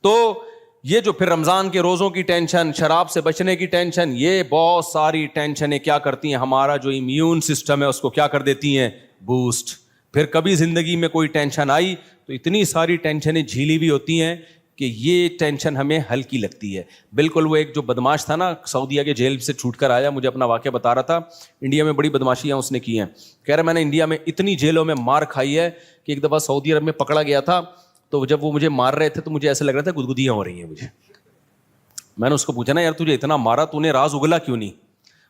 تو یہ جو پھر رمضان کے روزوں کی ٹینشن, شراب سے بچنے کی ٹینشن, یہ بہت ساری ٹینشنیں کیا کرتی ہیں, ہمارا جو امیون سسٹم ہے اس کو کیا کر دیتی ہیں, بوسٹ. پھر کبھی زندگی میں کوئی ٹینشن آئی تو اتنی ساری ٹینشنیں جھیلی بھی ہوتی ہیں کہ یہ ٹینشن ہمیں ہلکی لگتی ہے. بالکل وہ ایک جو بدماش تھا نا, سعودیہ کے جیل سے چھوٹ کر آیا, مجھے اپنا واقعہ بتا رہا تھا. انڈیا میں بڑی بدماشیاں اس نے کی ہیں. کہہ رہا میں نے انڈیا میں اتنی جیلوں میں مار کھائی ہے کہ ایک دفعہ سعودی عرب میں پکڑا گیا تھا, تو جب وہ مجھے مار رہے تھے تو مجھے ایسا لگ رہا تھا گدگدیاں ہو رہی ہیں مجھے. میں نے اس کو پوچھا نا یار تجھے اتنا مارا, تو نے راز اگلا کیوں نہیں؟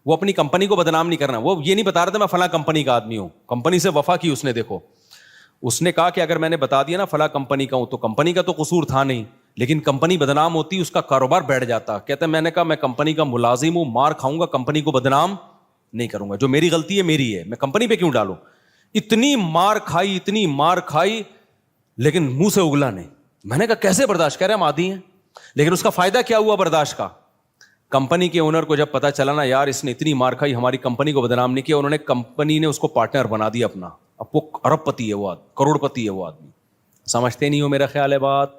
وہ اپنی کمپنی کو بدنام نہیں کرنا, وہ یہ نہیں بتا رہا تھا میں فلاں کمپنی کا آدمی ہوں, کمپنی سے وفا کی اس نے. دیکھو اس نے کہا کہ اگر میں نے بتا دیا نا فلاں کمپنی کا ہوں تو کمپنی کا تو قصور تھا نہیں, لیکن کمپنی بدنام ہوتی اس کا کاروبار بیٹھ جاتا. کہتا ہے میں نے کہا میں کمپنی کا ملازم ہوں, مار کھاؤں گا, کمپنی کو بدنام نہیں کروں گا. جو میری غلطی ہے میری ہے, میں کمپنی پہ کیوں ڈالوں؟ اتنی مار کھائی لیکن منہ سے اگلا نہیں. میں نے کہا کیسے برداشت؟ کہہ رہے ہم عادی ہیں. لیکن اس کا فائدہ کیا ہوا برداشت کا؟ کمپنی کے اونر کو جب پتا چلا نا یار اس نے اتنی مار کھائی, ہماری کمپنی کو بدنام نہیں کیا, انہوں نے کمپنی نے اس کو پارٹنر بنا دیا اپنا. اب وہ ارب پتی ہے, وہ کروڑ پتی ہے وہ آدمی. سمجھتے نہیں ہو میرا خیال ہے بات.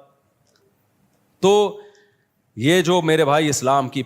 تو یہ جو میرے بھائی اسلام کی